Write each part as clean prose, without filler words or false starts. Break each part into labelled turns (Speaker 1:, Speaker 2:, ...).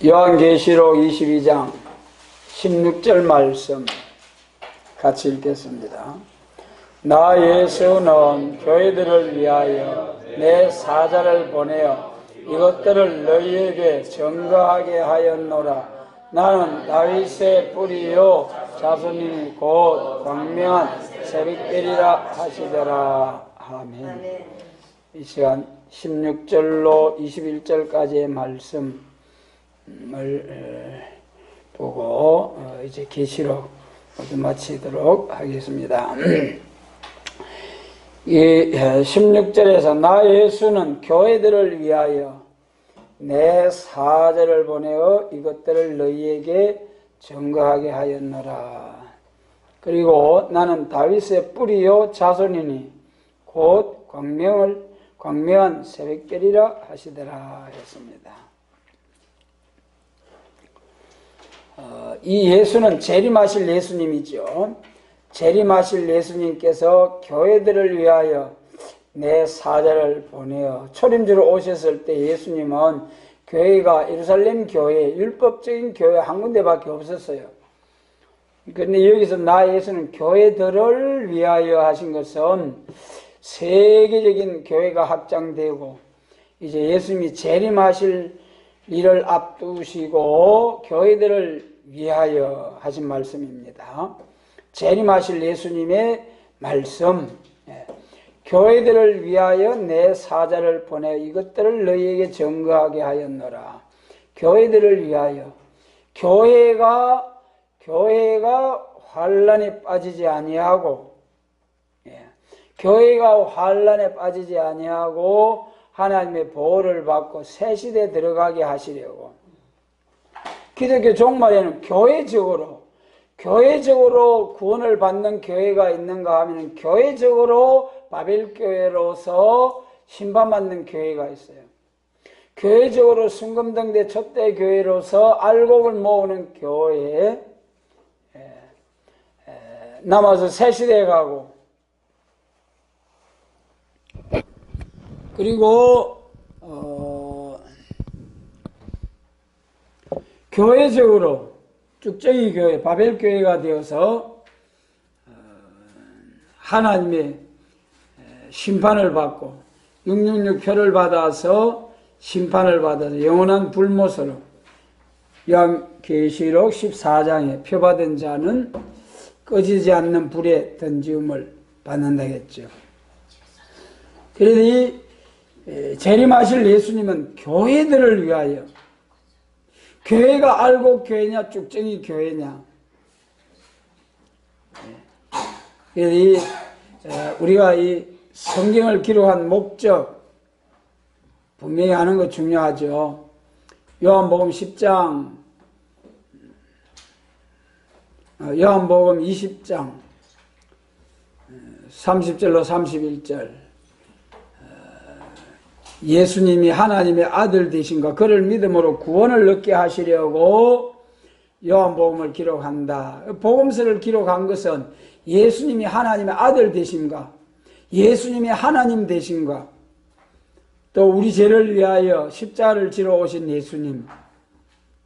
Speaker 1: 요한계시록 22장 16절 말씀 같이 읽겠습니다. 나 예수는 교회들을 위하여 내 사자를 보내어 이것들을 너희에게 증거하게 하였노라. 나는 다윗의 뿌리요 자손이니 곧 광명한 새벽별이라 하시더라. 아멘. 이 시간 16절로 21절까지의 말씀을 보고 이제 계시록 모두 마치도록 하겠습니다. 이 16절에서 나 예수는 교회들을 위하여 내 사자를 보내어 이것들을 너희에게 증거하게 하였노라. 그리고 나는 다윗의 뿌리요 자손이니 곧 광명한 새벽별이라 하시더라 했습니다. 이 예수는 재림하실 예수님이죠. 재림하실 예수님께서 교회들을 위하여 내 사자를 보내어 초림주로 오셨을 때 예수님은 교회가 예루살렘 교회, 율법적인 교회 한 군데밖에 없었어요. 그런데 여기서 나 예수는 교회들을 위하여 하신 것은 세계적인 교회가 확장되고 이제 예수님이 재림하실 일을 앞두시고 교회들을 위하여 하신 말씀입니다. 재림하실 예수님의 말씀, 교회들을 위하여 내 사자를 보내 이것들을 너희에게 증거하게 하였노라. 교회들을 위하여 교회가 환난에 빠지지 아니하고 교회가 환난에 빠지지 아니하고 하나님의 보호를 받고 새 시대에 들어가게 하시려고 기독교 종말에는 교회적으로 구원을 받는 교회가 있는가 하면 교회적으로 바벨교회로서 심판받는 교회가 있어요. 교회적으로 순금등대 촛대 교회로서 알곡을 모으는 교회, 남아서 새 시대에 가고 그리고 교회적으로 쭉정이 교회, 바벨교회가 되어서 하나님의 심판을 받고 666표를 받아서 심판을 받아서 영원한 불못으로 요한계시록 14장에 표받은 자는 꺼지지 않는 불에 던지움을 받는다 했죠. 그래서 이 재림하실 예수님은 교회들을 위하여 교회가 알곡 교회냐 쭉정이 교회냐 그래서 우리가 이 성경을 기록한 목적 분명히 하는 거 중요하죠. 요한복음 10장 요한복음 20장 30절로 31절 예수님이 하나님의 아들 되신가 그를 믿음으로 구원을 얻게 하시려고 요한복음을 기록한다. 복음서를 기록한 것은 예수님이 하나님의 아들 되신가 예수님이 하나님 되신가 또 우리 죄를 위하여 십자가를 지러 오신 예수님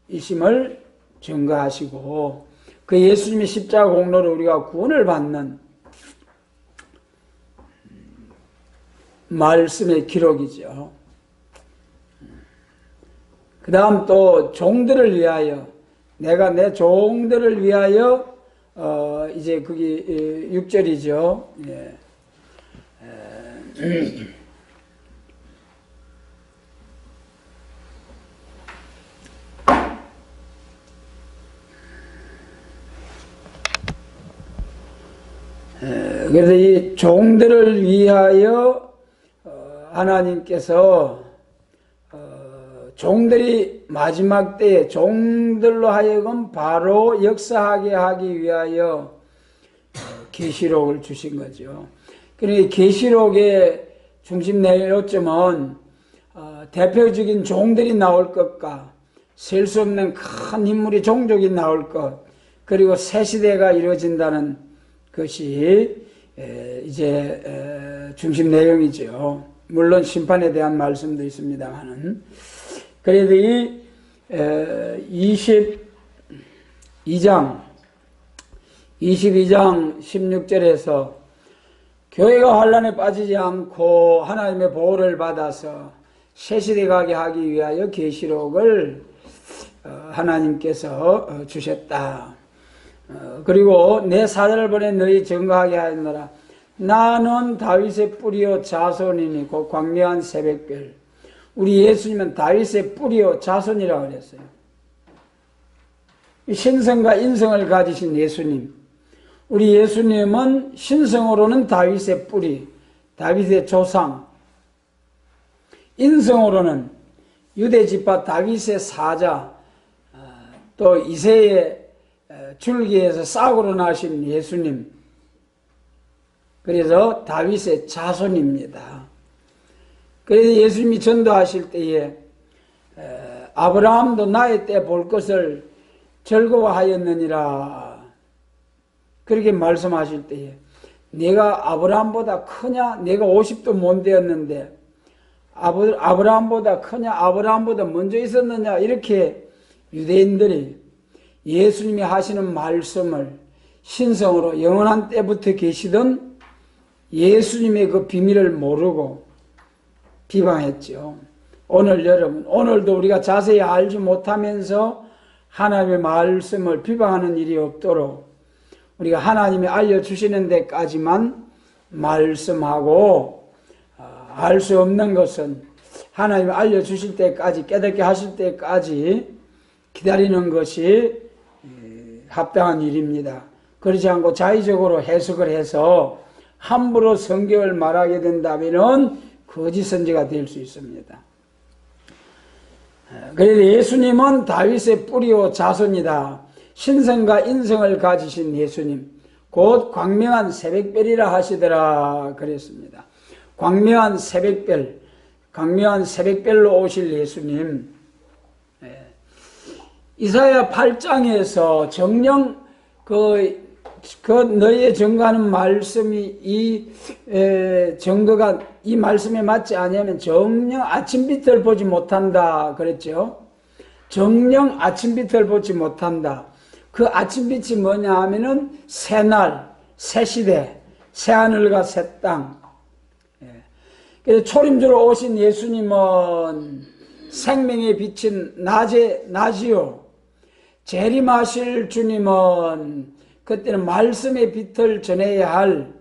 Speaker 1: 이심을 증거하시고 그 예수님의 십자가 공로로 우리가 구원을 받는 말씀의 기록이죠. 그 다음 또 종들을 위하여 내가 내 종들을 위하여 이제 그게 6절이죠. 예. 그래서 이 종들을 위하여 하나님께서 종들이 마지막 때에 종들로 하여금 바로 역사하게 하기 위하여 계시록을 주신 거죠. 그러니까 계시록의 중심 요점은 대표적인 종들이 나올 것과 셀 수 없는 큰 인물이 종족이 나올 것 그리고 새 시대가 이루어진다는 것이 이제 중심 내용이죠. 물론 심판에 대한 말씀도 있습니다만은 그래도 이 22장 16절에서 교회가 환난에 빠지지 않고 하나님의 보호를 받아서 새 시대 가게 하기 위하여 계시록을 하나님께서 주셨다. 그리고 내 사자를 보내 너희 증거하게 하였노라. 나는 다윗의 뿌리요 자손이니 곧 광명한 새벽별. 우리 예수님은 다윗의 뿌리요 자손이라고 그랬어요. 신성과 인성을 가지신 예수님. 우리 예수님은 신성으로는 다윗의 뿌리, 다윗의 조상, 인성으로는 유대지파 다윗의 사자, 또 이새의 줄기에서 싹으로 나신 예수님. 그래서 다윗의 자손입니다. 그래서 예수님이 전도하실 때에 아브라함도 나의 때 볼 것을 즐거워하였느니라 그렇게 말씀하실 때에 내가 아브라함보다 크냐? 내가 50도 못 되었는데 아브라함보다 크냐? 아브라함보다 먼저 있었느냐? 이렇게 유대인들이 예수님이 하시는 말씀을 신성으로 영원한 때부터 계시던 예수님의 그 비밀을 모르고 비방했죠. 오늘 여러분, 오늘도 우리가 자세히 알지 못하면서 하나님의 말씀을 비방하는 일이 없도록 우리가 하나님이 알려주시는 데까지만 말씀하고 알 수 없는 것은 하나님이 알려주실 때까지 깨닫게 하실 때까지 기다리는 것이 합당한 일입니다. 그렇지 않고 자의적으로 해석을 해서 함부로 성경을 말하게 된다면 거짓 선지가 될 수 있습니다. 그래서 예수님은 다윗의 뿌리요 자손이다. 신성과 인성을 가지신 예수님, 곧 광명한 새벽별이라 하시더라 그랬습니다. 광명한 새벽별, 광명한 새벽별로 오실 예수님. 이사야 8장에서 정령 그 너희의 증거하는 말씀이 이 증거가 이 말씀에 맞지 않으면 정령 아침빛을 보지 못한다 그랬죠. 정령 아침빛을 보지 못한다. 그 아침빛이 뭐냐 하면은 새날, 새시대, 새하늘과 새 땅. 그래서 초림주로 오신 예수님은 생명의 빛인 낮이요. 재림하실 주님은 그때는 말씀의 빛을 전해야 할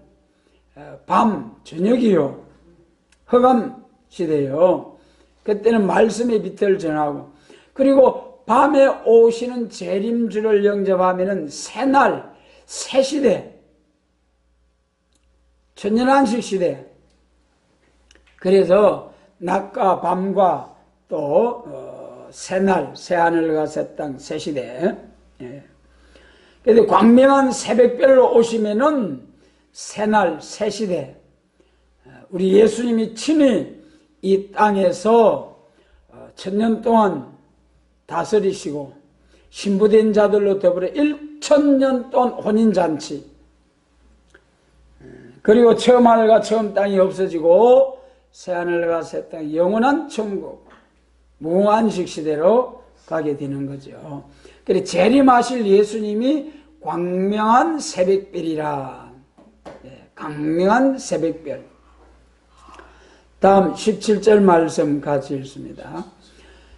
Speaker 1: 밤, 저녁이요. 허감 시대요. 그때는 말씀의 빛을 전하고, 그리고 밤에 오시는 재림주를 영접하면은 새날, 새시대, 천년안식 시대. 그래서 낮과 밤과 또 새날, 새하늘과 새 땅, 새시대. 그래서 광명한 새벽별로 오시면은 새날, 새시대. 우리 예수님이 친히 이 땅에서 천년 동안 다스리시고 신부된 자들로 더불어 1000년 동안 혼인잔치, 그리고 처음 하늘과 처음 땅이 없어지고 새하늘과 새 땅, 영원한 천국, 무한식 시대로 가게 되는 거죠. 그래서 재림하실 예수님이 광명한 새벽별이라. 광명한 새벽별. 다음 17절 말씀 같이 읽습니다.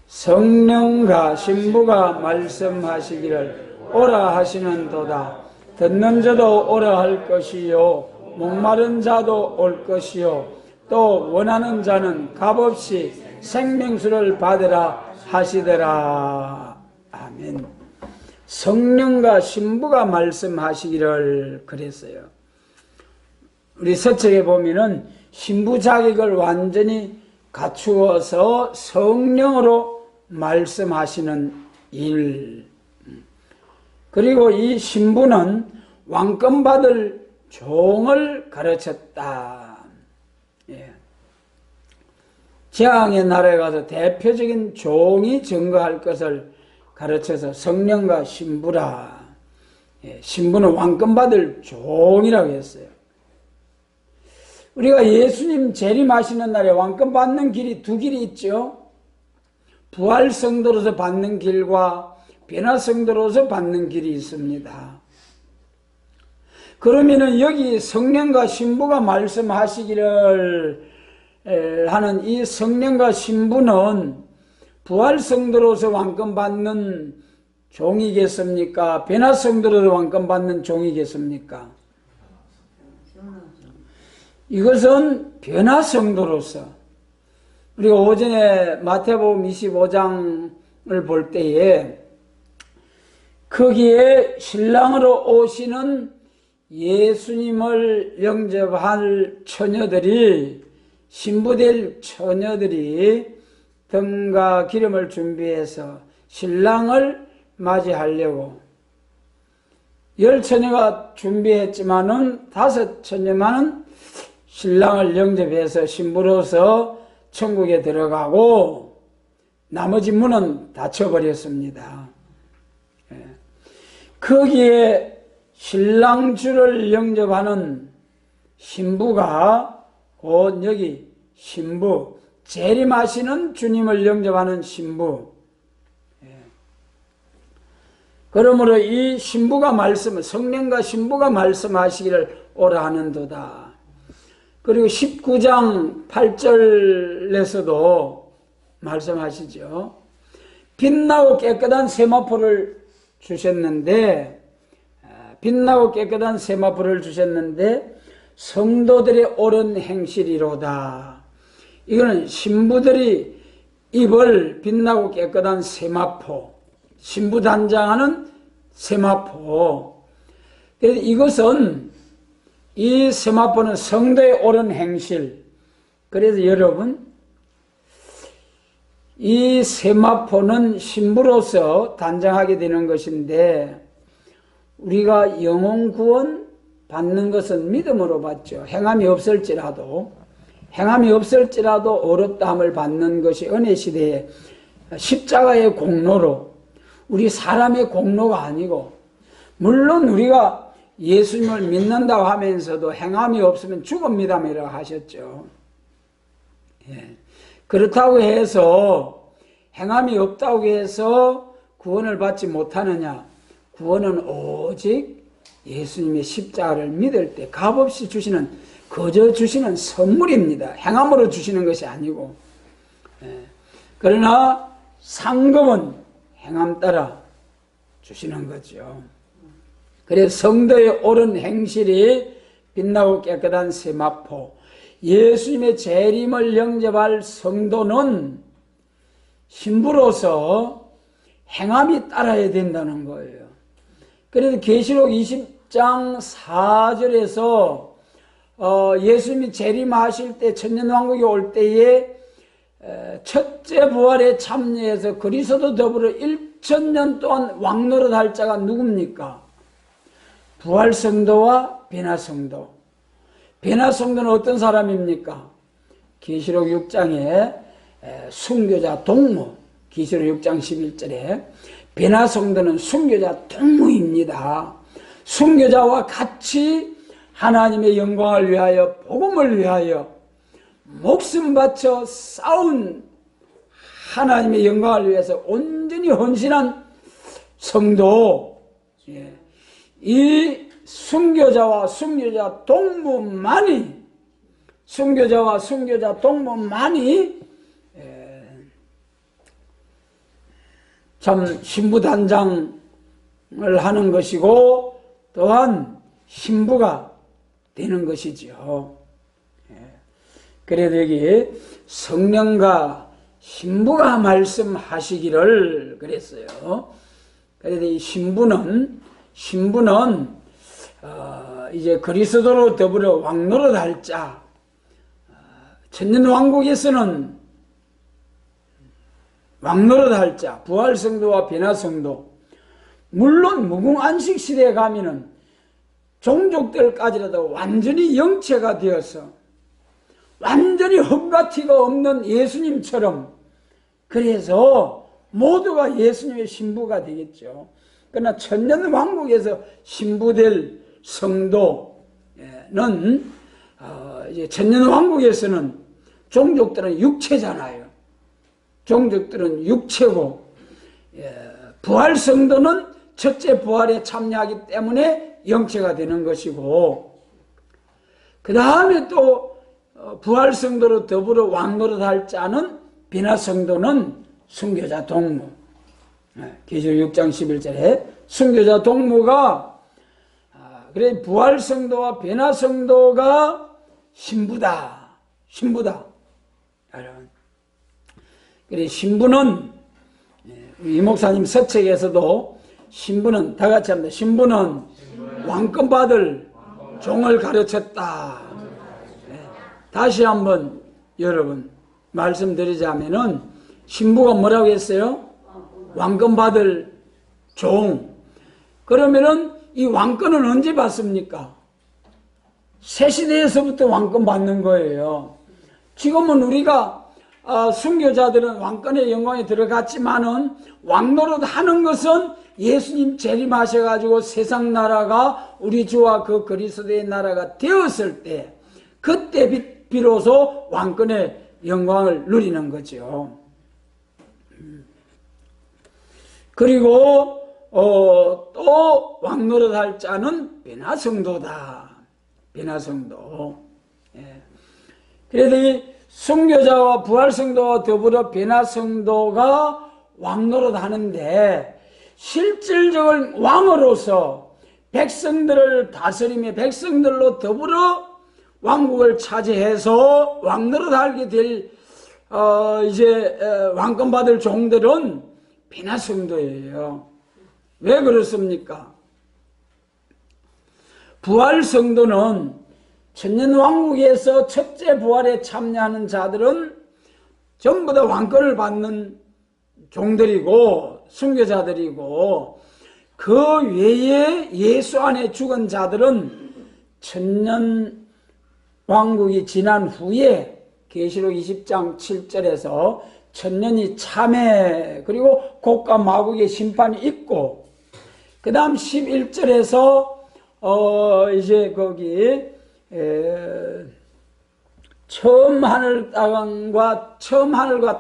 Speaker 1: 성령과 신부가 말씀하시기를 오라 하시는도다. 듣는 자도 오라 할 것이요 목마른 자도 올 것이요 또 원하는 자는 값없이 생명수를 받으라 하시더라. 아멘. 성령과 신부가 말씀하시기를 그랬어요. 우리 서책에 보면은 신부 자격을 완전히 갖추어서 성령으로 말씀하시는 일. 그리고 이 신부는 왕권 받을 종을 가르쳤다. 재앙의 나라에 가서 대표적인 종이 증거할 것을 가르쳐서 성령과 신부라. 신부는 왕권 받을 종이라고 했어요. 우리가 예수님 재림하시는 날에 왕권 받는 길이 두 길이 있죠. 부활 성도로서 받는 길과 변화 성도로서 받는 길이 있습니다. 그러면은 여기 성령과 신부가 말씀하시기를 하는 이 성령과 신부는 부활 성도로서 왕권 받는 종이겠습니까? 변화 성도로서 왕권 받는 종이겠습니까? 이것은 변화 성도로서, 우리가 오전에 마태복음 25장을 볼 때에 거기에 신랑으로 오시는 예수님을 영접할 처녀들이, 신부될 처녀들이 등과 기름을 준비해서 신랑을 맞이하려고 10처녀가 준비했지만은 5처녀만은 신랑을 영접해서 신부로서 천국에 들어가고 나머지 문은 닫혀버렸습니다. 거기에 신랑주를 영접하는 신부가 곧 여기 신부, 재림하시는 주님을 영접하는 신부. 그러므로 이 신부가 성령과 신부가 말씀하시기를 오라 하는도다. 그리고 19장 8절에서도 말씀하시죠. 빛나고 깨끗한 세마포를 주셨는데, 성도들의 옳은 행실이로다. 이거는 신부들이 입을 빛나고 깨끗한 세마포, 신부 단장하는 세마포. 그래서 이것은, 이 세마포는 성도의 옳은 행실. 그래서 여러분, 이 세마포는 신부로서 단장하게 되는 것인데, 우리가 영혼 구원 받는 것은 믿음으로 받죠. 행함이 없을지라도 어렵다함을 받는 것이 은혜 시대에 십자가의 공로로, 우리 사람의 공로가 아니고, 물론 우리가 예수님을 믿는다고 하면서도 행함이 없으면 죽음이라고 하셨죠. 그렇다고 해서 행함이 없다고 해서 구원을 받지 못하느냐? 구원은 오직 예수님의 십자가를 믿을 때 값없이 주시는, 거저 주시는 선물입니다. 행함으로 주시는 것이 아니고. 그러나 상금은 행함 따라 주시는 거죠. 그래서 성도의 옳은 행실이 빛나고 깨끗한 세마포, 예수님의 재림을 영접할 성도는 신부로서 행함이 따라야 된다는 거예요. 그래서 계시록 20장 4절에서 예수님이 재림하실 때, 천년왕국이 올 때에 첫째 부활에 참여해서 그리스도 더불어 1000년 동안 왕노릇할 자가 누굽니까? 부활성도와 변화성도. 변화성도는 어떤 사람입니까? 계시록 6장에 순교자 동무, 계시록 6장 11절에 변화성도는 순교자 동무입니다. 순교자와 같이 하나님의 영광을 위하여, 복음을 위하여 목숨 바쳐 싸운, 하나님의 영광을 위해서 온전히 헌신한 성도, 이 순교자와 순교자 동무만이 참 신부 단장을 하는 것이고, 또한 신부가 되는 것이죠. 그래도 여기 성령과 신부가 말씀하시기를 그랬어요. 그래서 이 신부는 이제 그리스도로 더불어 왕노릇할 자, 천년왕국에서는 왕노릇할 자, 부활성도와 변화성도, 물론 무궁안식 시대에 가면은 종족들까지라도 완전히 영체가 되어서 완전히 흠과 티가 없는 예수님처럼, 그래서 모두가 예수님의 신부가 되겠죠. 그러나 천년왕국에서 신부될 성도는 이제 천년왕국에서는 종족들은 육체잖아요. 종족들은 육체고, 부활 성도는 첫째 부활에 참여하기 때문에 영체가 되는 것이고, 그 다음에 또 부활 성도로 더불어 왕노릇 할 자는 비나 성도는 순교자 동무. 계시록 6장 11절에 순교자 동무가, 그래 부활 성도와 비나 성도가 신부다. 신부다. 여러분. 그래 신부는, 이 목사님 서책에서도 신부는 다 같이 합니다. 신부는 왕권 받을 종을 가르쳤다. 다시 한번 여러분 말씀드리자면은 신부가 뭐라고 했어요? 왕권 받을 종. 그러면은 이 왕권은 언제 받습니까? 새 시대에서부터 왕권 받는 거예요. 지금은 우리가 순교자들은 왕권의 영광에 들어갔지만은 왕노릇 하는 것은 예수님 재림하셔가지고 세상 나라가 우리 주와 그 그리스도의 나라가 되었을 때, 그때 비로소 왕권의 영광을 누리는 거죠. 그리고 또 왕노릇 할 자는 비나성도다. 비나성도. 그래서 이 순교자와 부활성도와 더불어 비나성도가 왕노릇 하는데, 실질적인 왕으로서 백성들을 다스리며 백성들로 더불어 왕국을 차지해서 왕노릇 하게 될 이제 왕권 받을 종들은 비나성도예요. 왜 그렇습니까? 부활성도는 천년왕국에서 첫째 부활에 참여하는 자들은 전부 다 왕권을 받는 종들이고 순교자들이고, 그 외에 예수 안에 죽은 자들은 천년왕국이 지난 후에 계시록 20장 7절에서 천년이 참회, 그리고 곡과 마국의 심판이 있고, 그 다음 11절에서 이제 거기 처음 하늘과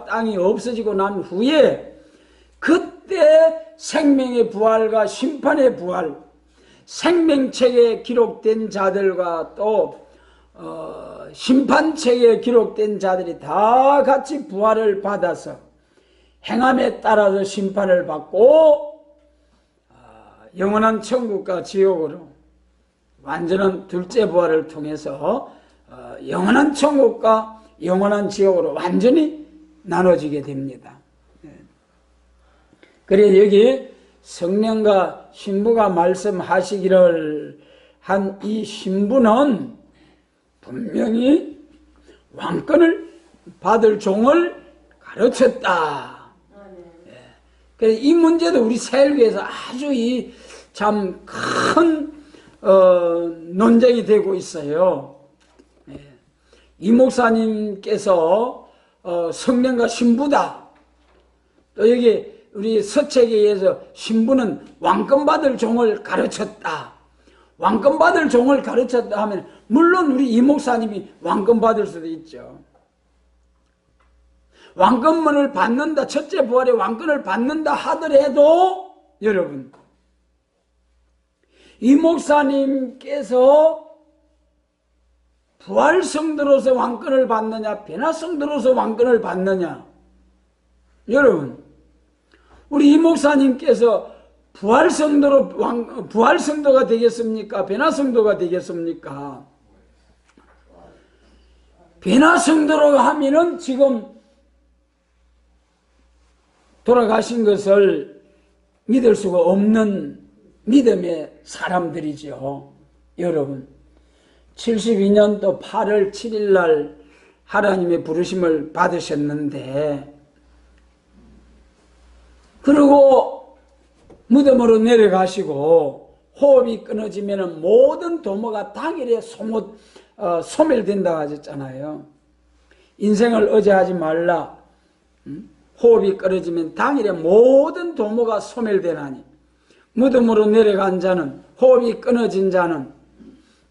Speaker 1: 땅이 없어지고 난 후에 그때 생명의 부활과 심판의 부활, 생명책에 기록된 자들과 또 심판책에 기록된 자들이 다 같이 부활을 받아서 행함에 따라서 심판을 받고 영원한 천국과 지옥으로 완전한 둘째 부활을 통해서 영원한 천국과 영원한 지옥으로 완전히 나눠지게 됩니다. 그래서 여기 성령과 신부가 말씀하시기를 한 이 신부는 분명히 왕권을 받을 종을 가르쳤다. 그래서 이 문제도 우리 세일교에서 아주 참 큰 논쟁이 되고 있어요. 이 목사님께서 성령과 신부다. 또 여기 우리 서책에 의해서 신부는 왕권 받을 종을 가르쳤다. 왕권 받을 종을 가르쳤다 하면 물론 우리 이 목사님이 왕권 받을 수도 있죠. 왕권을 받는다, 첫째 부활의 왕권을 받는다 하더라도 여러분, 이 목사님께서 부활 성도로서 왕권을 받느냐, 변화 성도로서 왕권을 받느냐, 여러분, 우리 이 목사님께서 부활 성도가 되겠습니까? 변화 성도가 되겠습니까? 변화 성도로 하면은 지금 돌아가신 것을 믿을 수가 없는 믿음의 사람들이죠. 여러분, 72년도 8월 7일 날 하나님의 부르심을 받으셨는데, 그리고 무덤으로 내려가시고 호흡이 끊어지면 모든 도모가 당일에 소멸된다고 하셨잖아요. 인생을 의지하지 말라. 호흡이 끊어지면 당일에 모든 도모가 소멸되나니 무덤으로 내려간 자는, 호흡이 끊어진 자는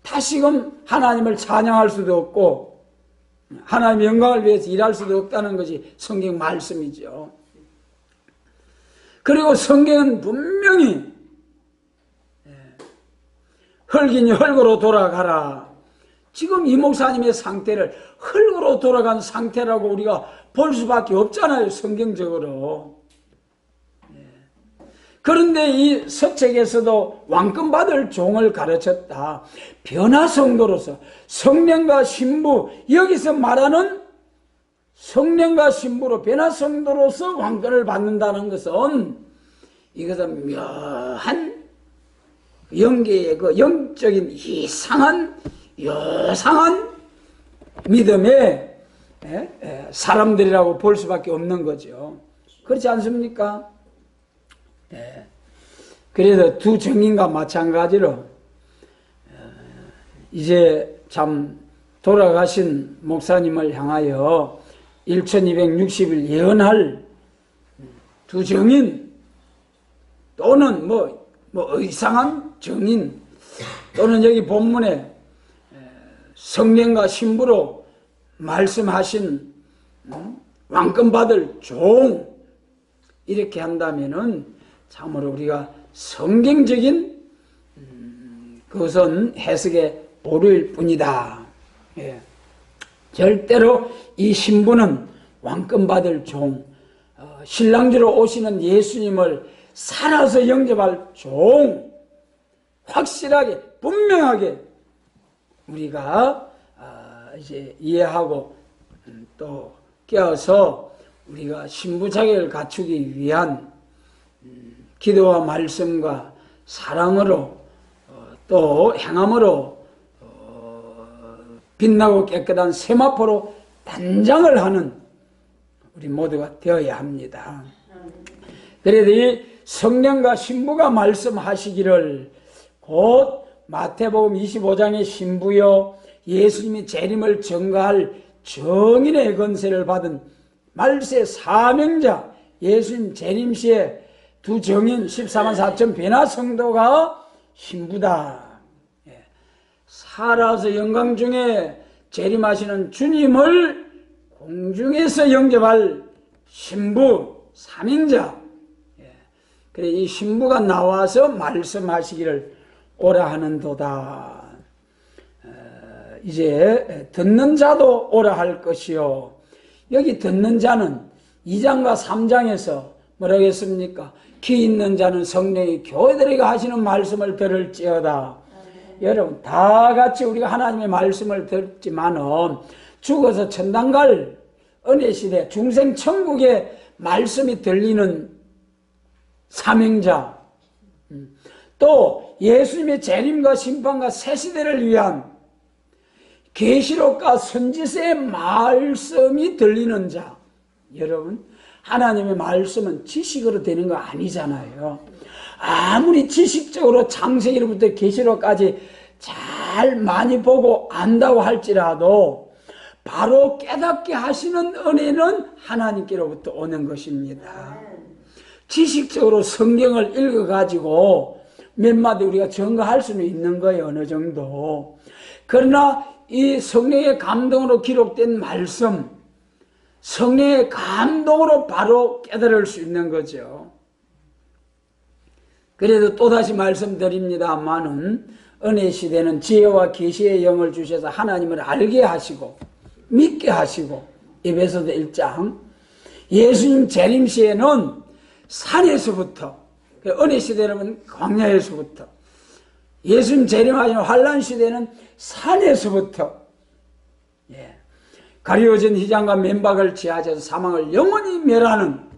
Speaker 1: 다시금 하나님을 찬양할 수도 없고 하나님의 영광을 위해서 일할 수도 없다는 것이 성경 말씀이죠. 그리고 성경은 분명히 흙이니 흙으로 돌아가라. 지금 이 목사님의 상태를 흙으로 돌아간 상태라고 우리가 볼 수밖에 없잖아요, 성경적으로. 그런데 이 서책에서도 왕권 받을 종을 가르쳤다. 변화성도로서 성령과 신부, 여기서 말하는 성령과 신부로 변화성도로서 왕권을 받는다는 것은 이것은 묘한 영계의 그 영적인 이상한 믿음의 사람들이라고 볼 수밖에 없는 거죠. 그렇지 않습니까? 그래서 두 증인과 마찬가지로 이제 참 돌아가신 목사님을 향하여 1260일 예언할 두 증인 또는 뭐 이상한 증인 또는 여기 본문에 성령과 신부로 말씀하신 왕권 받을 종 이렇게 한다면은 참으로 우리가 성경적인 그것은 해석에 오류일 뿐이다. 절대로 이 신부는 왕권 받을 종, 신랑주로 오시는 예수님을 살아서 영접할 종, 확실하게 분명하게 우리가 이제 이해하고 또 깨어서 우리가 신부 자격을 갖추기 위한 기도와 말씀과 사랑으로 또 행함으로 빛나고 깨끗한 세마포로 단장을 하는 우리 모두가 되어야 합니다. 그래도 이 성령과 신부가 말씀하시기를 곧 마태복음 25장의 신부여 예수님이 재림을 증거할 정인의 권세를 받은 말세 사명자 예수님 재림시에 두 정인 14만 4천 변화 성도가 신부다. 살아서 영광 중에 재림하시는 주님을 공중에서 영접할 신부 사명자. 그래 이 신부가 나와서 말씀하시기를 오라 하는도다. 이제 듣는 자도 오라 할 것이요. 여기 듣는 자는 2장과 3장에서 뭐라고 했습니까? 기 있는 자는 성령이 교회들에게 하시는 말씀을 들을지어다. 여러분 다 같이 우리가 하나님의 말씀을 듣지만은 죽어서 천당 갈 은혜시대 중생 천국의 말씀이 들리는 사명자, 또 예수님의 재림과 심판과 새시대를 위한 계시록과 선지서의 말씀이 들리는 자. 여러분 하나님의 말씀은 지식으로 되는 거 아니잖아요. 아무리 지식적으로 창세기로부터 계시록까지 잘 많이 보고 안다고 할지라도 바로 깨닫게 하시는 은혜는 하나님께로부터 오는 것입니다. 지식적으로 성경을 읽어가지고 몇 마디 우리가 증거할 수는 있는 거예요. 어느 정도. 그러나 이 성령의 감동으로 기록된 말씀, 성령의 감동으로 바로 깨달을 수 있는 거죠. 그래도 또다시 말씀드립니다마는 은혜 시대는 지혜와 계시의 영을 주셔서 하나님을 알게 하시고 믿게 하시고 에베소서 1장 예수님 재림 시에는 산에서부터 은혜 시대는 광야에서부터 예수님 재림하시는 환란 시대는 산에서부터 가려진 휘장과 맨박을 취하셔서 사망을 영원히 멸하는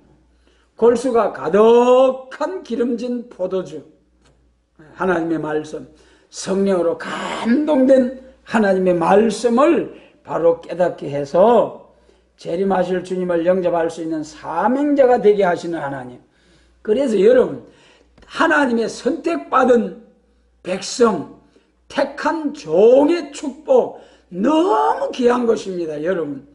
Speaker 1: 골수가 가득한 기름진 포도주 하나님의 말씀 성령으로 감동된 하나님의 말씀을 바로 깨닫게 해서 재림하실 주님을 영접할 수 있는 사명자가 되게 하시는 하나님. 그래서 여러분 하나님의 선택받은 백성 택한 종의 축복 너무 귀한 것입니다. 여러분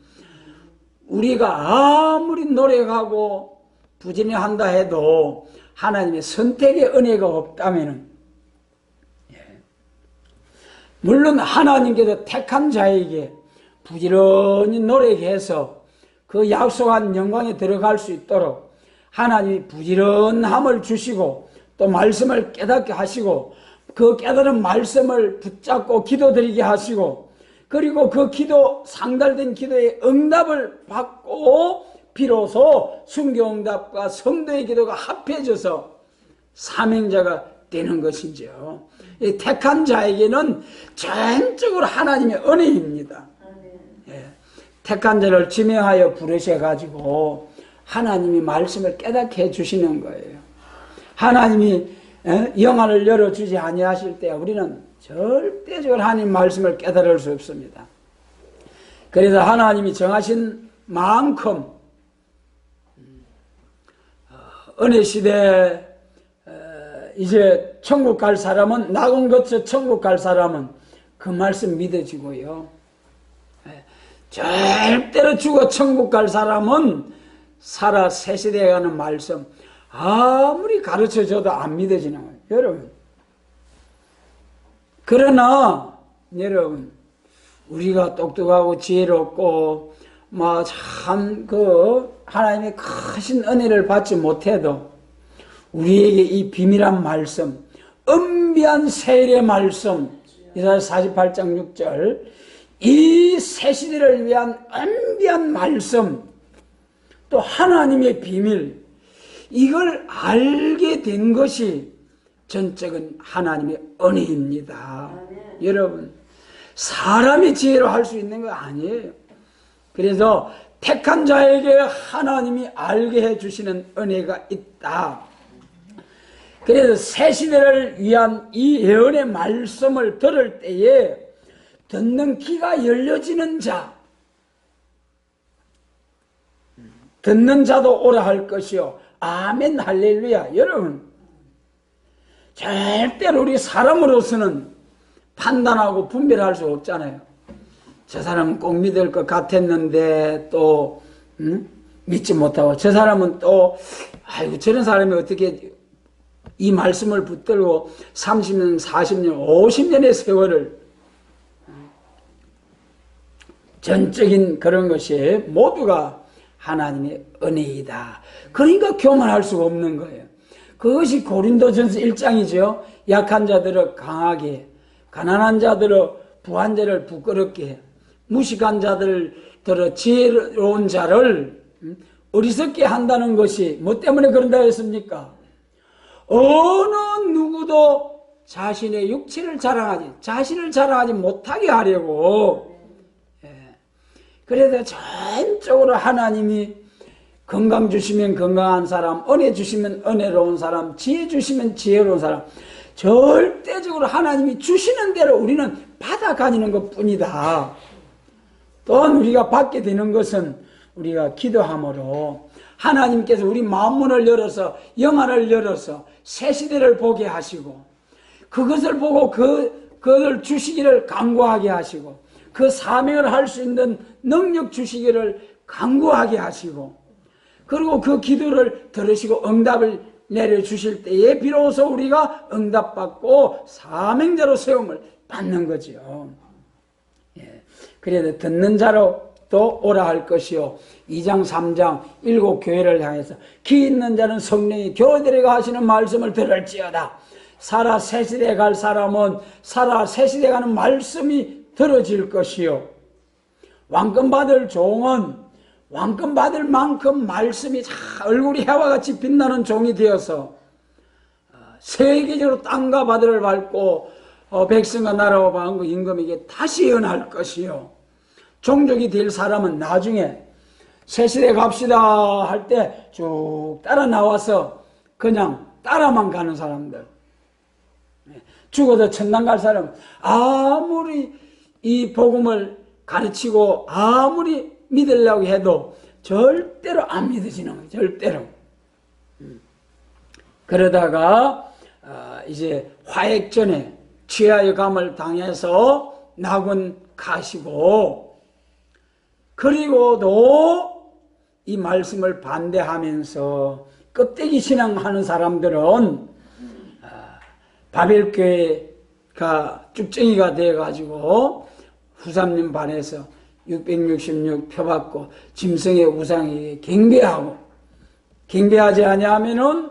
Speaker 1: 우리가 아무리 노력하고 부지런한다 해도 하나님의 선택의 은혜가 없다면 물론 하나님께서 택한 자에게 부지런히 노력해서 그 약속한 영광에 들어갈 수 있도록 하나님이 부지런함을 주시고 또 말씀을 깨닫게 하시고 그 깨달은 말씀을 붙잡고 기도드리게 하시고 그리고 그 기도 상달된 기도의 응답을 받고 비로소 순교응답과 성도의 기도가 합해져서 사명자가 되는 것이죠. 이 택한 자에게는 전적으로 하나님의 은혜입니다. 예, 택한 자를 지명하여 부르셔가지고 하나님이 말씀을 깨닫게 해주시는 거예요. 하나님이 영안을 열어주지 아니하실 때 우리는 절대적으로 하나님 말씀을 깨달을 수 없습니다. 그래서 하나님이 정하신 만큼 은혜 시대 이제 천국 갈 사람은 낙원 거쳐 천국 갈 사람은 그 말씀 믿어지고요. 절대로 죽어 천국 갈 사람은 살아 새 시대에 가는 말씀 아무리 가르쳐줘도 안 믿어지는 거예요. 여러분, 그러나 여러분 우리가 똑똑하고 지혜롭고 뭐 참 하나님의 크신 은혜를 받지 못해도 우리에게 이 비밀한 말씀, 은비한 세례의 말씀, 이사야 48장 6절, 이 새 시대를 위한 은비한 말씀, 또 하나님의 비밀, 이걸 알게 된 것이 전적인 하나님의 은혜입니다. 여러분, 사람의 지혜로 할 수 있는 거 아니에요. 그래서 택한 자에게 하나님이 알게 해주시는 은혜가 있다. 그래서 새 시대를 위한 이 예언의 말씀을 들을 때에 듣는 귀가 열려지는 자, 듣는 자도 오라 할 것이요. 아멘 할렐루야. 여러분, 절대로 우리 사람으로서는 판단하고 분별할 수 없잖아요. 저 사람은 꼭 믿을 것 같았는데 또 믿지 못하고, 저 사람은 또 아이고 저런 사람이 어떻게 이 말씀을 붙들고 30년, 40년, 50년의 세월을, 전적인 그런 것이 모두가 하나님의 은혜이다. 그러니까 교만할 수가 없는 거예요. 그것이 고린도전서 1장이죠. 약한 자들을 강하게, 가난한 자들을 부한 자를 부끄럽게, 무식한 자들을 지혜로운 자를 어리석게 한다는 것이 뭐 때문에 그런다 했습니까? 어느 누구도 자신의 육체를 자랑하지, 자신을 자랑하지 못하게 하려고. 그래서 전적으로 하나님이 건강 주시면 건강한 사람, 은혜 주시면 은혜로운 사람, 지혜 주시면 지혜로운 사람, 절대적으로 하나님이 주시는 대로 우리는 받아가는 것 뿐이다. 또한 우리가 받게 되는 것은 우리가 기도함으로 하나님께서 우리 마음문을 열어서, 영안을 열어서 새 시대를 보게 하시고, 그것을 보고 그것을 주시기를 간구하게 하시고, 그 사명을 할 수 있는 능력 주시기를 간구하게 하시고, 그리고 그 기도를 들으시고 응답을 내려주실 때에 비로소 우리가 응답받고 사명자로 세움을 받는 거죠. 그래서 듣는 자로 또 오라 할 것이요. 2장 3장 7교회를 향해서 귀 있는 자는 성령이 교회들에게 하시는 말씀을 들을지어다. 살아 새시대에 갈 사람은 살아 새시대에 가는 말씀이 들어질 것이요. 왕권 받을 종은 왕권 받을 만큼 말씀이 얼굴이 해와 같이 빛나는 종이 되어서 세계적으로 땅과 바다를 밟고 백성과 나라와 왕국 임금에게 다시 예언할 것이요. 종족이 될 사람은 나중에 새시대 갑시다 할 때 쭉 따라 나와서 그냥 따라만 가는 사람들, 죽어도 천당 갈 사람, 아무리 이 복음을 가르치고 아무리 믿으려고 해도 절대로 안 믿어지는 거예요. 절대로. 그러다가 이제 화액전에 취하여 감을 당해서 낙원 가시고, 그리고도 이 말씀을 반대하면서 껍데기 신앙하는 사람들은 바벨교회가 쭉정이가 되어가지고 후삼님 반에서 666 표받고 짐승의 우상에게 경배하고, 경배하지 아니하면은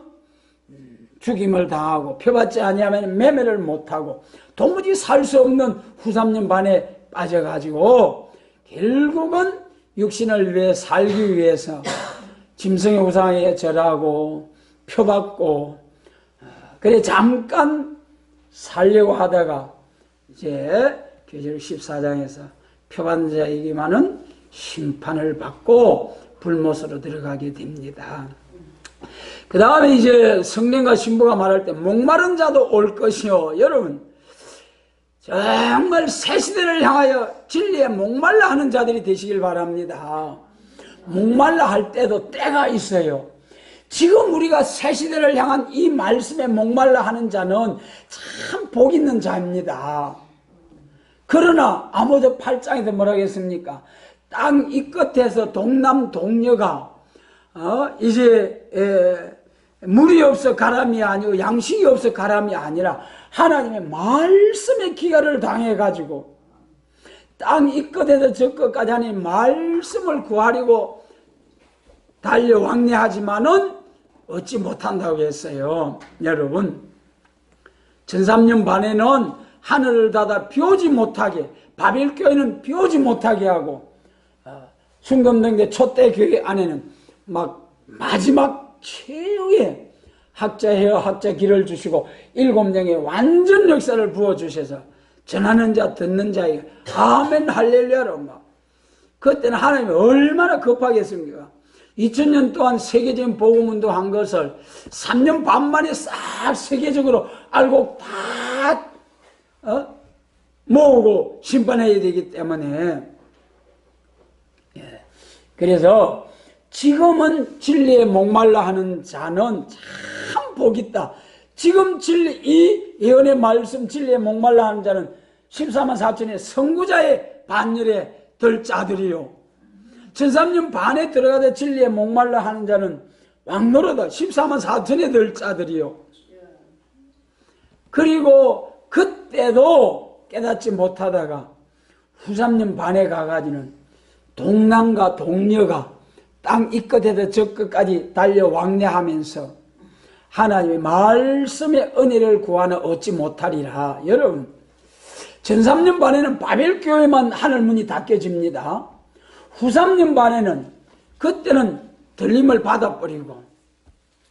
Speaker 1: 죽임을 당하고, 표받지 아니하면 매매를 못하고, 도무지 살 수 없는 후삼년 반에 빠져가지고 결국은 육신을 위해 살기 위해서 짐승의 우상에 절하고 표받고, 그래 잠깐 살려고 하다가 이제 계시록 14장에서 표받는 자에게만은 심판을 받고 불못으로 들어가게 됩니다. 그 다음에 이제 성령과 신부가 말할 때 목마른 자도 올 것이요. 여러분 정말 새 시대를 향하여 진리에 목말라 하는 자들이 되시길 바랍니다. 목말라 할 때도 때가 있어요. 지금 우리가 새 시대를 향한 이 말씀에 목말라 하는 자는 참 복 있는 자입니다. 그러나 아모스 8장에서 뭐라고 했습니까? 땅 이 끝에서 동남 동녀가 이제 물이 없어 가람이 아니고 양식이 없어 가람이 아니라 하나님의 말씀의 기가를 당해가지고 땅 이 끝에서 저 끝까지 하는 말씀을 구하려고 달려 왕래하지만은 얻지 못한다고 했어요. 여러분 13년 반에는 하늘을 닫아 비오지 못하게, 바벨교회는 비오지 못하게 하고, 순금등대 촛대 교회 안에는 막 마지막 최후의 학자여 학자 길을 주시고 7명의 완전 역사를 부어주셔서 전하는 자 듣는 자에게 아멘 할렐루야로 막, 그때는 하나님이 얼마나 급하겠습니까? 2000년 동안 세계적인 복음운동 한 것을 3년 반 만에 싹 세계적으로 알고 다 모으고 심판해야 되기 때문에, 그래서 지금은 진리에 목말라 하는 자는 참 복있다. 지금 진리, 이 예언의 말씀 진리에 목말라 하는 자는 14만 4천의 선구자의 반열에 들 자들이요. 13년 반에 들어가다 진리에 목말라 하는 자는 왕노릇다 14만 4천에 들 자들이요. 그리고 그때도 깨닫지 못하다가 후 3년 반에 가가지고는 동남과 동녀가 땅 이 끝에서 저 끝까지 달려 왕래하면서 하나님의 말씀의 은혜를 구하는 얻지 못하리라. 여러분 전 3년 반에는 바벨교회만 하늘문이 닫혀집니다. 후 3년 반에는 그때는 들림을 받아버리고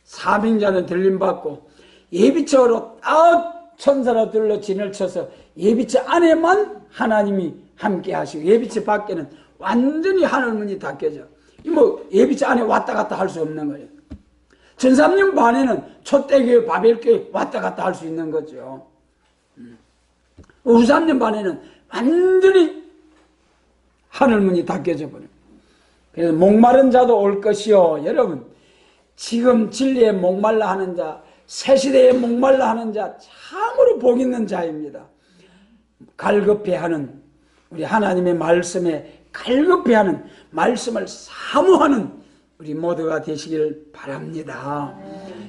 Speaker 1: 사명자는 들림받고 예비처로 딱 천사로 들러 진을 쳐서 예비처 안에만 하나님이 함께 하시고 예비처 밖에는 완전히 하늘문이 닫혀져. 뭐 예비처 안에 왔다 갔다 할 수 없는 거예요. 전 3년 반에는 촛대교회 바벨교회 왔다 갔다 할 수 있는 거죠. 후 3년 반에는 완전히 하늘문이 닫혀져 버려요. 그래서 목마른 자도 올 것이요. 여러분 지금 진리에 목말라 하는 자, 새 시대에 목말라 하는 자 참으로 복 있는 자입니다. 갈급해하는, 우리 하나님의 말씀에 갈급해하는, 말씀을 사모하는 우리 모두가 되시길 바랍니다.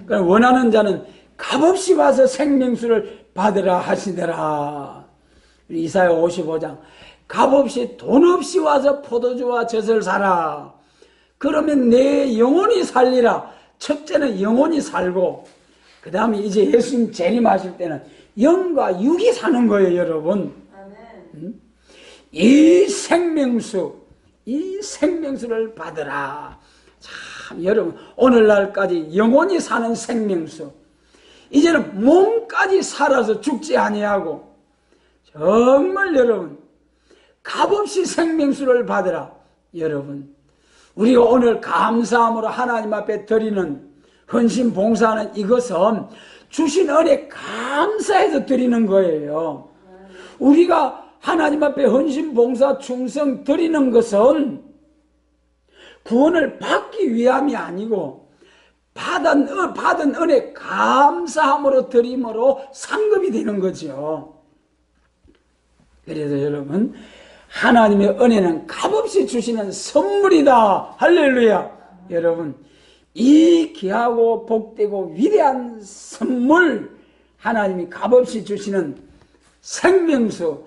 Speaker 1: 그럼 원하는 자는 값없이 와서 생명수를 받으라 하시더라. 이사야 55장 값없이 돈 없이 와서 포도주와 젖을 사라. 그러면 내 영혼이 살리라. 첫째는 영혼이 살고 그 다음에 이제 예수님 재림하실 때는 영과 육이 사는 거예요. 여러분 이 생명수, 이 생명수를 받으라. 참 여러분 오늘날까지 영혼이 사는 생명수, 이제는 몸까지 살아서 죽지 아니하고 정말 여러분 값없이 생명수를 받으라. 여러분 우리가 오늘 감사함으로 하나님 앞에 드리는 헌신 봉사하는 이것은 주신 은혜 감사해서 드리는 거예요. 우리가 하나님 앞에 헌신 봉사 충성 드리는 것은 구원을 받기 위함이 아니고 받은 은혜 감사함으로 드림으로 상급이 되는 거죠. 그래서 여러분 하나님의 은혜는 값없이 주시는 선물이다. 할렐루야. 여러분 이 귀하고 복되고 위대한 선물, 하나님이 값없이 주시는 생명수,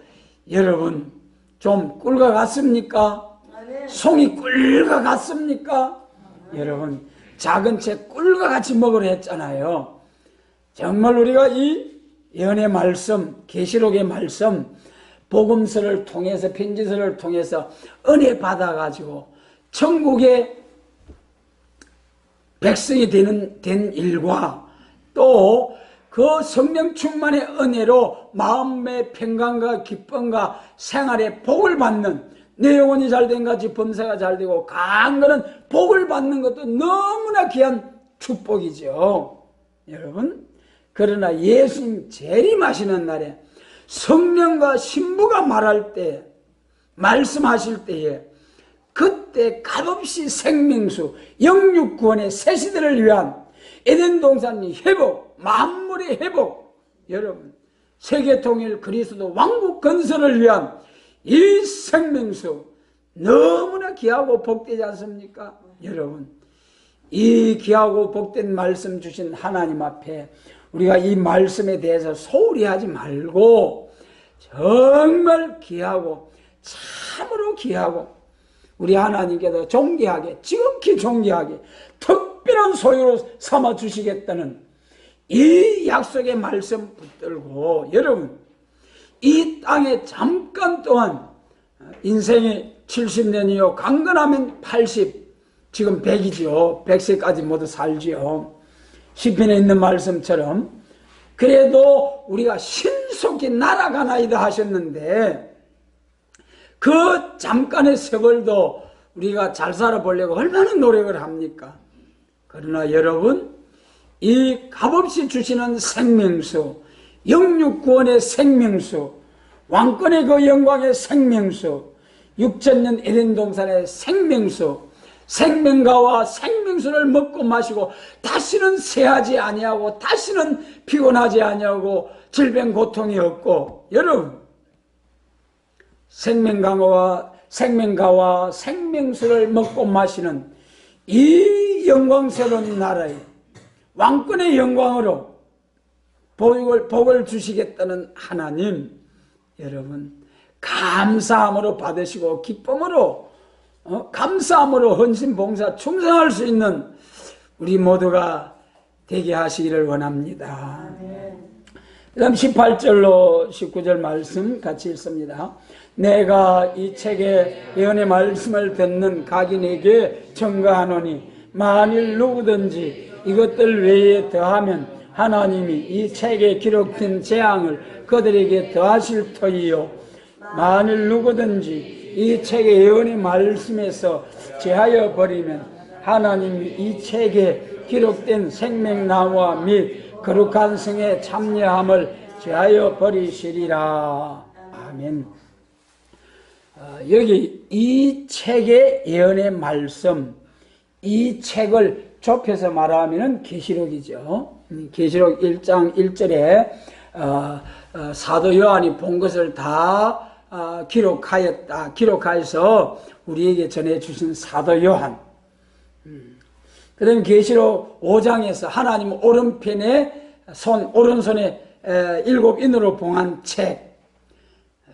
Speaker 1: 여러분 좀 꿀과 같습니까? 송이 꿀과 같습니까? 여러분, 작은 채 꿀과 같이 먹으려 했잖아요. 정말 우리가 이 예언의 말씀, 계시록의 말씀, 복음서를 통해서, 편지서를 통해서 은혜 받아가지고 천국의 백성이 된 일과 또 그 성령 충만의 은혜로 마음의 평강과 기쁨과 생활의 복을 받는, 내 영혼이 잘된 같이 범사가 잘되고 강한 거는 복을 받는 것도 너무나 귀한 축복이죠. 여러분, 그러나 예수님 재림하시는 날에 성령과 신부가 말할 때, 말씀하실 때에 그때 값없이 생명수, 영육 구원의 새 시대를 위한 에덴 동산의 회복, 만물의 회복, 여러분 세계 통일 그리스도 왕국 건설을 위한 이 생명수 너무나 귀하고 복되지 않습니까? 여러분, 이 귀하고 복된 말씀 주신 하나님 앞에 우리가 이 말씀에 대해서 소홀히 하지 말고 정말 귀하고 참으로 귀하고 우리 하나님께서 존귀하게, 지극히 존귀하게 특별한 소유로 삼아 주시겠다는 이 약속의 말씀 붙들고, 여러분 이 땅에 잠깐 동안 인생이 70년이요 강건하면 80, 지금 100이죠. 100세까지 모두 살지요. 시편에 있는 말씀처럼 그래도 우리가 신속히 날아가나이다 하셨는데, 그 잠깐의 세월도 우리가 잘 살아보려고 얼마나 노력을 합니까? 그러나 여러분, 이 값없이 주시는 생명수, 영육구원의 생명수, 왕권의 그 영광의 생명수, 6000년 에덴 동산의 생명수, 생명가와 생명수를 먹고 마시고 다시는 세하지 아니하고 다시는 피곤하지 아니하고 질병 고통이 없고, 여러분 생명가와 생명수를 먹고 마시는 이 영광스러운 나라에 왕권의 영광으로 복을 주시겠다는 하나님, 여러분 감사함으로 받으시고 기쁨으로 감사함으로 헌신 봉사 충성할 수 있는 우리 모두가 되게 하시기를 원합니다. 그 다음 18절로 19절 말씀 같이 읽습니다. 내가 이 책의 예언의 말씀을 듣는 각인에게 증거하노니 만일 누구든지 이것들 외에 더하면 하나님이 이 책에 기록된 재앙을 그들에게 더하실 터이요, 만일 누구든지 이 책의 예언의 말씀에서 제하여 버리면 하나님이 이 책에 기록된 생명나무와 및 거룩한 성의 참여함을 제하여 버리시리라. 아멘. 여기 이 책의 예언의 말씀, 이 책을 좁혀서 말하면 계시록이죠. 계시록 1장 1절에 사도 요한이 본 것을 다 기록하여서 우리에게 전해주신 사도 요한. 그 다음에 계시록 5장에서 하나님 오른편에 오른손에 7인으로 봉한 책,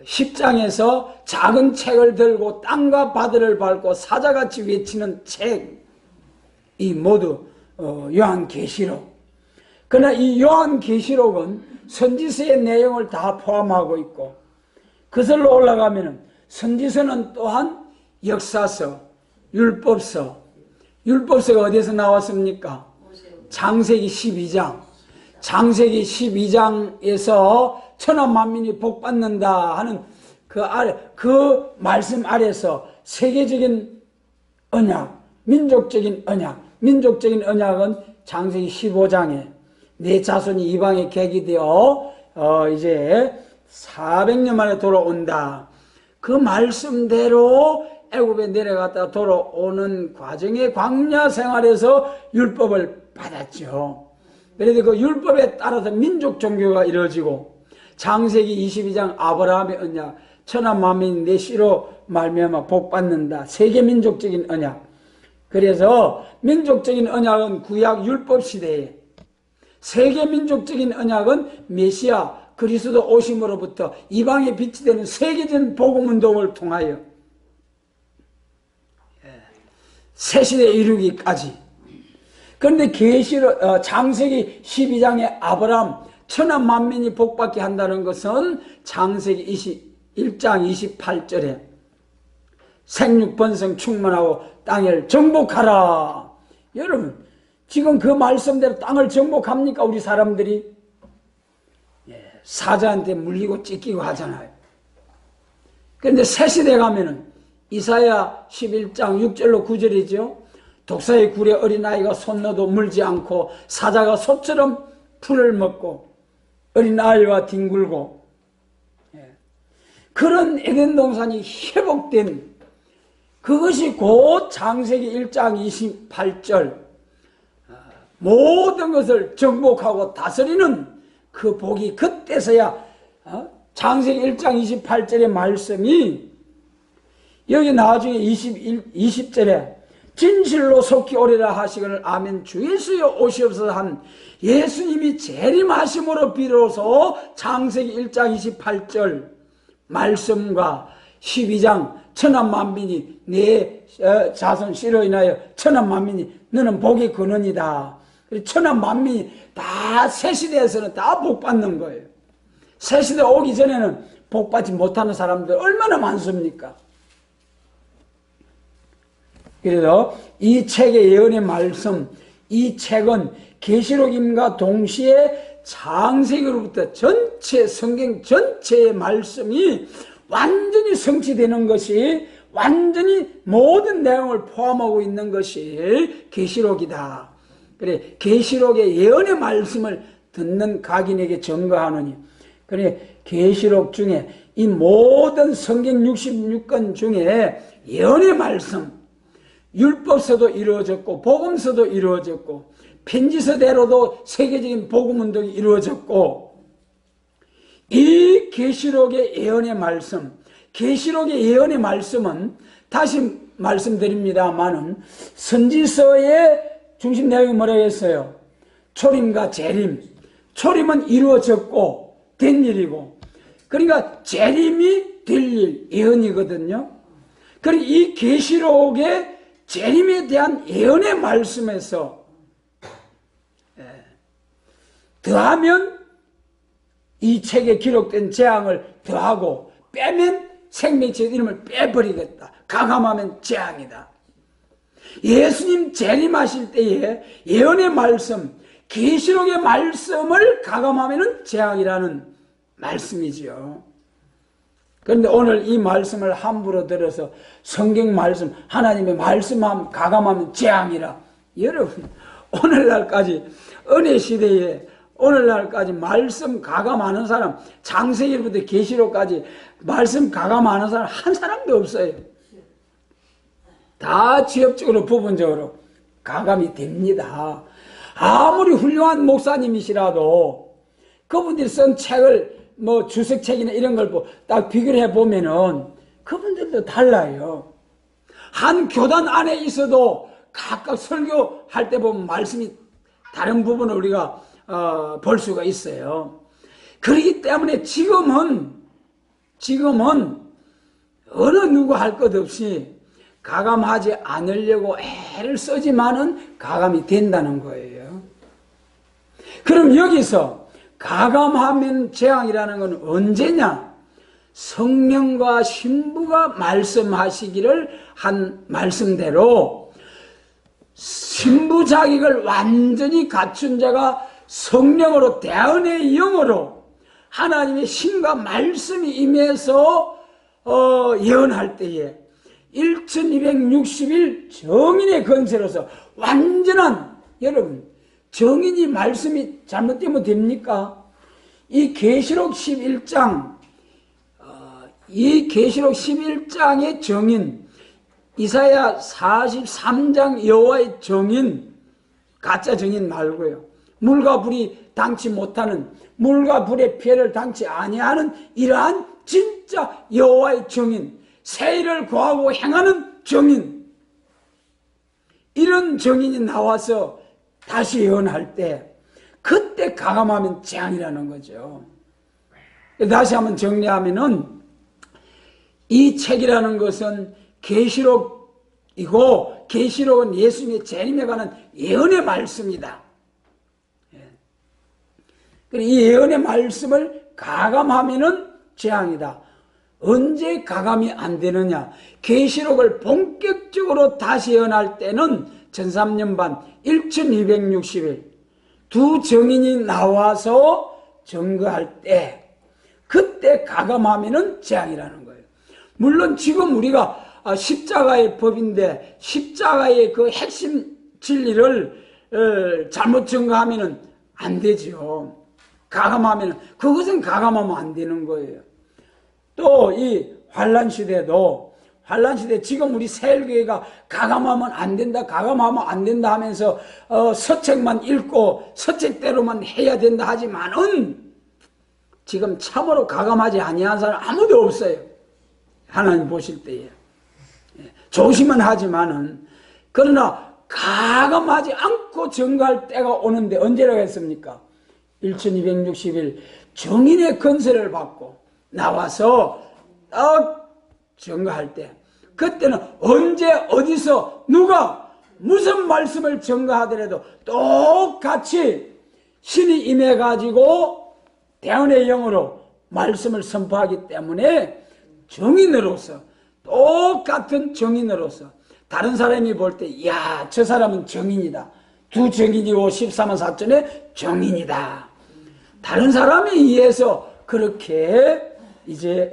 Speaker 1: 10장에서 작은 책을 들고 땅과 바다를 밟고 사자같이 외치는 책, 이 모두 요한계시록. 그러나 이 요한계시록은 선지서의 내용을 다 포함하고 있고, 그슬로 올라가면 선지서는 또한 역사서, 율법서. 율법서가 어디에서 나왔습니까? 창세기 12장. 창세기 12장에서 천하 만민이 복받는다 하는 그 말씀 아래서 세계적인 언약, 민족적인 언약은 창세기 15장에 내 자손이 이방에 객이 되어 이제 400년 만에 돌아온다. 그 말씀대로 애굽에 내려갔다 돌아오는 과정의 광야 생활에서 율법을 받았죠. 그래서 그 율법에 따라서 민족 종교가 이루어지고, 창세기 22장 아브라함의 언약, 천하 만민 내 씨로 말미암아 복받는다. 세계 민족적인 언약. 그래서 민족적인 언약은 구약 율법 시대에, 세계 민족적인 언약은 메시아 그리스도 오심으로부터 이방의 빛이 되는 세계적인 복음운동을 통하여 새시대에 이르기까지. 그런데 창세기 12장에 아브라함 천한 만민이 복받게 한다는 것은 창세기 21장 28절에 생육번성 충만하고 땅을 정복하라. 여러분, 지금 그 말씀대로 땅을 정복합니까? 우리 사람들이? 사자한테 물리고 찢기고 하잖아요. 그런데 새시대 가면은 이사야 11장 6절로 9절이죠. 독사의 굴에 어린아이가 손 넣어도 물지 않고 사자가 소처럼 풀을 먹고 어린아이와 뒹굴고, 그런 에덴 동산이 회복된 그것이 곧 창세기 1장 28절 모든 것을 정복하고 다스리는 그 복이 그때서야 창세기 1장 28절의 말씀이 여기 나중에 20절에 진실로 속히 오리라 하시거늘 아멘 주 예수여 오시옵소서 한 예수님이 재림하심으로 비로소 창세기 1장 28절 말씀과 12장 천한 만민이 내 자손 씨로 인하여 천한 만민이 너는 복의 근원이다. 천한 만민이 다 새시대에서는 다 복받는 거예요. 새시대 오기 전에는 복받지 못하는 사람들 얼마나 많습니까? 그래서 이 책의 예언의 말씀, 이 책은 계시록임과 동시에 창세기로부터 전체 성경 전체의 말씀이 완전히 성취되는 것이, 완전히 모든 내용을 포함하고 있는 것이 계시록이다. 그래, 계시록의 예언의 말씀을 듣는 각인에게 증거하느니, 그래, 계시록 중에 이 모든 성경 66권 중에 예언의 말씀, 율법서도 이루어졌고 복음서도 이루어졌고 편지서대로도 세계적인 복음운동이 이루어졌고, 이 계시록의 예언의 말씀, 계시록의 예언의 말씀은 다시 말씀드립니다마는 선지서의 중심 내용이 뭐라고 했어요? 초림과 재림. 초림은 이루어졌고 된 일이고, 그러니까 재림이 될 일, 예언이거든요. 그러니까 이 계시록의 재림에 대한 예언의 말씀에서 더하면 이 책에 기록된 재앙을 더하고 빼면 생명체의 이름을 빼버리겠다. 가감하면 재앙이다. 예수님 재림하실 때에 예언의 말씀, 계시록의 말씀을 가감하면 재앙이라는 말씀이지요. 그런데 오늘 이 말씀을 함부로 들어서 성경 말씀, 하나님의 말씀함 가감하면 재앙이라. 여러분, 오늘날까지 은혜 시대에 오늘날까지 말씀 가감하는 사람, 창세기부터 계시록까지 말씀 가감하는 사람 한 사람도 없어요. 다 지역적으로 부분적으로 가감이 됩니다. 아무리 훌륭한 목사님이시라도 그분들이 쓴 책을 뭐 주석책이나 이런 걸 딱 비교를 해보면은 그분들도 달라요. 한 교단 안에 있어도 각각 설교할 때 보면 말씀이 다른 부분을 우리가 볼 수가 있어요. 그렇기 때문에 지금은 어느 누구 할 것 없이 가감하지 않으려고 애를 쓰지만은 가감이 된다는 거예요. 그럼 여기서 가감하면 재앙이라는 건 언제냐? 성령과 신부가 말씀하시기를 한 말씀대로 신부 자격을 완전히 갖춘 자가 성령으로 대언의 영으로 하나님의 신과 말씀이 임해서 예언할 때에 1260일 정인의 건세로서 완전한, 여러분 정인이 말씀이 잘못되면 됩니까? 이 계시록 11장 이 계시록 11장의 정인, 이사야 43장 여호와의 정인, 가짜 정인 말고요, 물과 불이 당치 못하는, 물과 불의 피해를 당치 아니하는 이러한 진짜 여호와의 정인, 세일을 구하고 행하는 정인, 이런 정인이 나와서 다시 예언할 때 그때 가감하면 재앙이라는 거죠. 다시 한번 정리하면은 이 책이라는 것은 계시록이고, 계시록은 예수님의 재림에 관한 예언의 말씀이다. 이 예언의 말씀을 가감하면은 재앙이다. 언제 가감이 안 되느냐? 계시록을 본격적으로 다시 예언할 때는 1300년 반 1260일 두 증인이 나와서 증거할 때, 그때 가감하면은 재앙이라는 거예요. 물론 지금 우리가 십자가의 법인데 십자가의 그 핵심 진리를 잘못 증거하면은 안 되죠. 가감하면은, 그것은 가감하면 안 되는 거예요. 또 이 환란 시대도, 환란 시대 지금 우리 새일교회가 가감하면 안 된다, 가감하면 안 된다 하면서 서책만 읽고 서책대로만 해야 된다 하지만은 지금 참으로 가감하지 아니한 사람 아무도 없어요. 하나님 보실 때에. 조심은 하지만은, 그러나 가감하지 않고 증거할 때가 오는데 언제라고 했습니까? 1260일 정인의 건설을 받고 나와서 딱 증거할 때, 그때는 언제 어디서 누가 무슨 말씀을 증거하더라도 똑같이 신이 임해가지고 대언의 영으로 말씀을 선포하기 때문에 정인으로서, 똑같은 정인으로서 다른 사람이 볼 때 이야 저 사람은 정인이다, 두 정인이고 14만 4천의 정인이다, 다른 사람에 의해서 그렇게 이제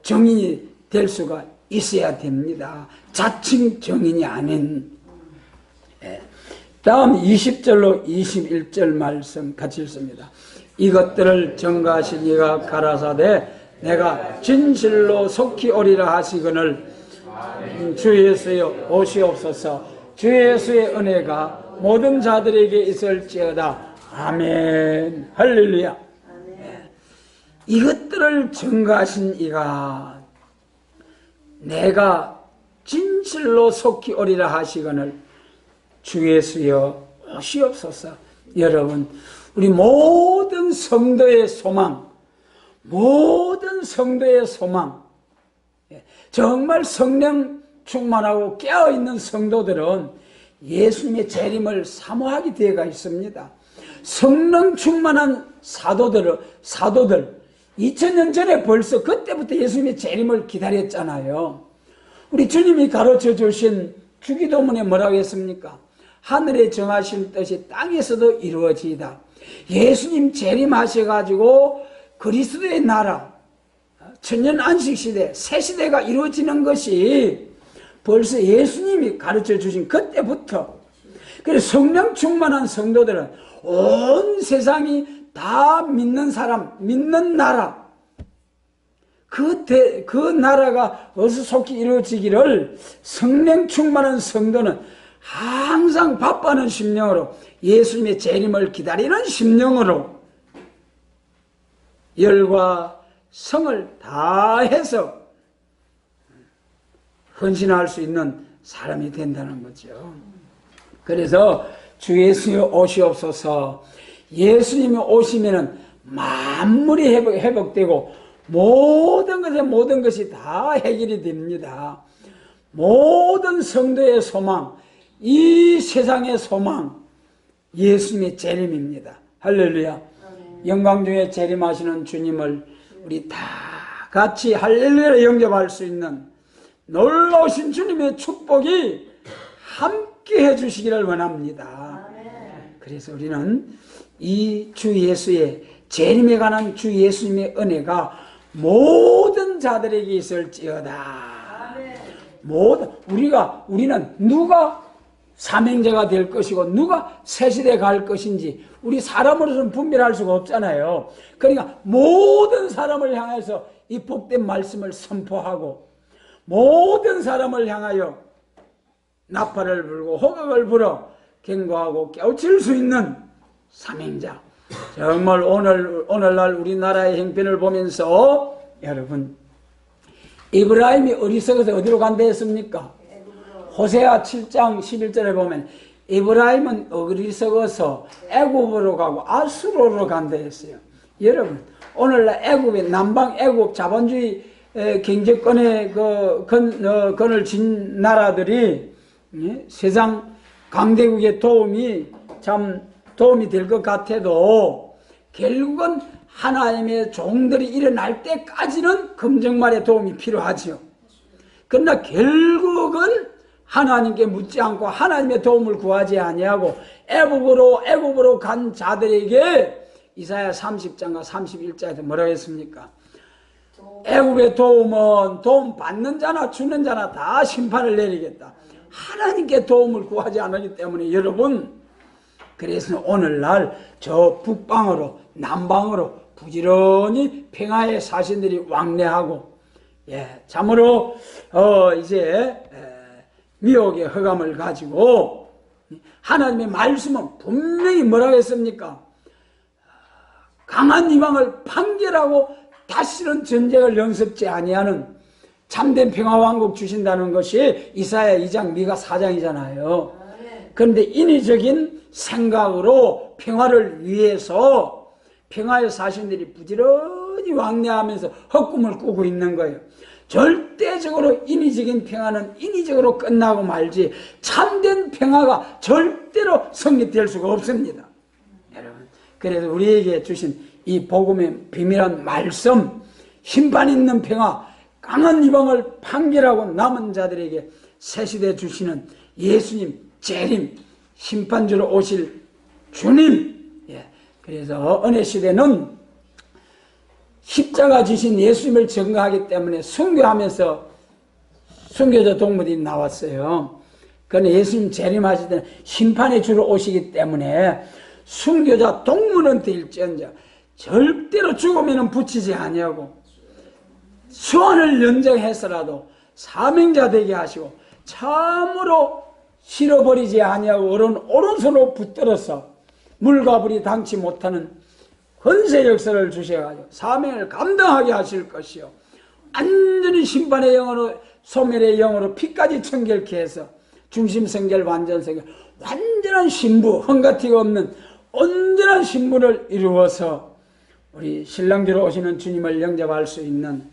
Speaker 1: 정인이 될 수가 있어야 됩니다. 자칭 정인이 아닌. 다음 20절로 21절 말씀 같이 읽습니다. 이것들을 증거하신 이가 가라사대 내가 진실로 속히 오리라 하시거늘 주 예수여 오시옵소서. 주 예수의 은혜가 모든 자들에게 있을지어다. 아멘. 할렐루야. 이것들을 증거하신 이가 내가 진실로 속히 오리라 하시거늘 주 예수여 오시옵소서. 여러분, 우리 모든 성도의 소망, 모든 성도의 소망, 정말 성령 충만하고 깨어있는 성도들은 예수님의 재림을 사모하게 되어 있습니다. 성령 충만한 사도들 2000년 전에 벌써 그때부터 예수님의 재림을 기다렸잖아요. 우리 주님이 가르쳐 주신 주기도문에 뭐라고 했습니까? 하늘에 정하신 뜻이 땅에서도 이루어지이다. 예수님 재림하셔가지고 그리스도의 나라, 천년 안식시대, 새시대가 이루어지는 것이 벌써 예수님이 가르쳐 주신 그때부터. 그래서 성령 충만한 성도들은 온 세상이 다 믿는 사람, 믿는 나라, 그 나라가 어디서 속히 이루어지기를 성령 충만한 성도는 항상 바빠하는 심령으로 예수님의 재림을 기다리는 심령으로 열과 성을 다해서 헌신할 수 있는 사람이 된다는 거죠. 그래서 주 예수님 오시옵소서. 예수님이 오시면은 만물이 회복되고 모든 것이 다 해결이 됩니다. 모든 성도의 소망, 이 세상의 소망, 예수님의 재림입니다. 할렐루야. 영광 중에 재림하시는 주님을 우리 다 같이 할렐루야 영접할 수 있는 놀라우신 주님의 축복이 함께 해주시기를 원합니다. 그래서 우리는 이 주 예수의 재림에 관한 주 예수님의 은혜가 모든 자들에게 있을지어다. 우리는 누가 사명자가 될 것이고 누가 새시대에 갈 것인지 우리 사람으로서는 분별할 수가 없잖아요. 그러니까 모든 사람을 향해서 이 복된 말씀을 선포하고 모든 사람을 향하여 나팔을 불고 호각을 불어 경고하고 깨우칠 수 있는 사명자. 정말 오늘날 우리나라의 형편을 보면서 여러분, 이브라임이 어리석어서 어디로 간다 했습니까? 호세아 7장 11절에 보면 이브라임은 어리석어서 애굽으로 가고 아수르로 간다 했어요. 여러분, 오늘날 애국의 남방 애국 자본주의 경제권의 건을 진 나라들이 세상 강대국의 도움이 될 것 같아도 결국은 하나님의 종들이 일어날 때까지는 검정말의 도움이 필요하지요. 그러나 결국은 하나님께 묻지 않고 하나님의 도움을 구하지 아니하고 애국으로 간 자들에게 이사야 30장과 31장에서 뭐라고 했습니까? 애국의 도움은 도움 받는 자나 주는 자나 다 심판을 내리겠다. 하나님께 도움을 구하지 않았기 때문에 여러분, 그래서 오늘날 저 북방으로 남방으로 부지런히 평화의 사신들이 왕래하고, 참으로 이제 미혹의 허감을 가지고 하나님의 말씀은 분명히 뭐라고 했습니까? 강한 이방을 판결하고 다시는 전쟁을 영습지 아니하는 참된 평화왕국 주신다는 것이 이사야 2장 미가 4장이잖아요. 그런데 인위적인 생각으로 평화를 위해서 평화의 사신들이 부지런히 왕래하면서 헛꿈을 꾸고 있는 거예요. 절대적으로 인위적인 평화는 인위적으로 끝나고 말지 참된 평화가 절대로 성립될 수가 없습니다. 여러분, 그래서 우리에게 주신 이 복음의 비밀한 말씀, 힘판 있는 평화, 강한 이방을 판결하고 남은 자들에게 새시대 주시는 예수님 재림, 심판주로 오실 주님. 그래서 은혜 시대는 십자가 지신 예수님을 증거하기 때문에 순교하면서 순교자 동무들이 나왔어요. 그런데 예수님 재림하실 때는 심판의 주로 오시기 때문에 순교자 동무는 될지언정 절대로 죽으면 붙이지 아니하고 소원을 연장해서라도 사명자 되게 하시고 참으로 실어버리지 아니하고 오른손으로 붙들어서 물과 불이 당치 못하는 권세 역사를 주셔가지고 사명을 감당하게 하실 것이요, 완전히 심판의 영으로 소멸의 영으로 피까지 청결케 해서 중심성결 완전성결 완전한 신부, 헝가티가 없는 온전한 신부를 이루어서 우리 신랑주로 오시는 주님을 영접할 수 있는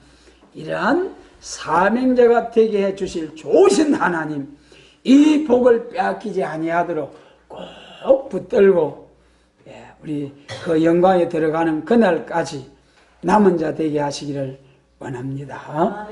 Speaker 1: 이러한 사명자가 되게 해주실 좋으신 하나님, 이 복을 빼앗기지 아니하도록 꼭 붙들고 우리 그 영광에 들어가는 그날까지 남은 자 되게 하시기를 원합니다.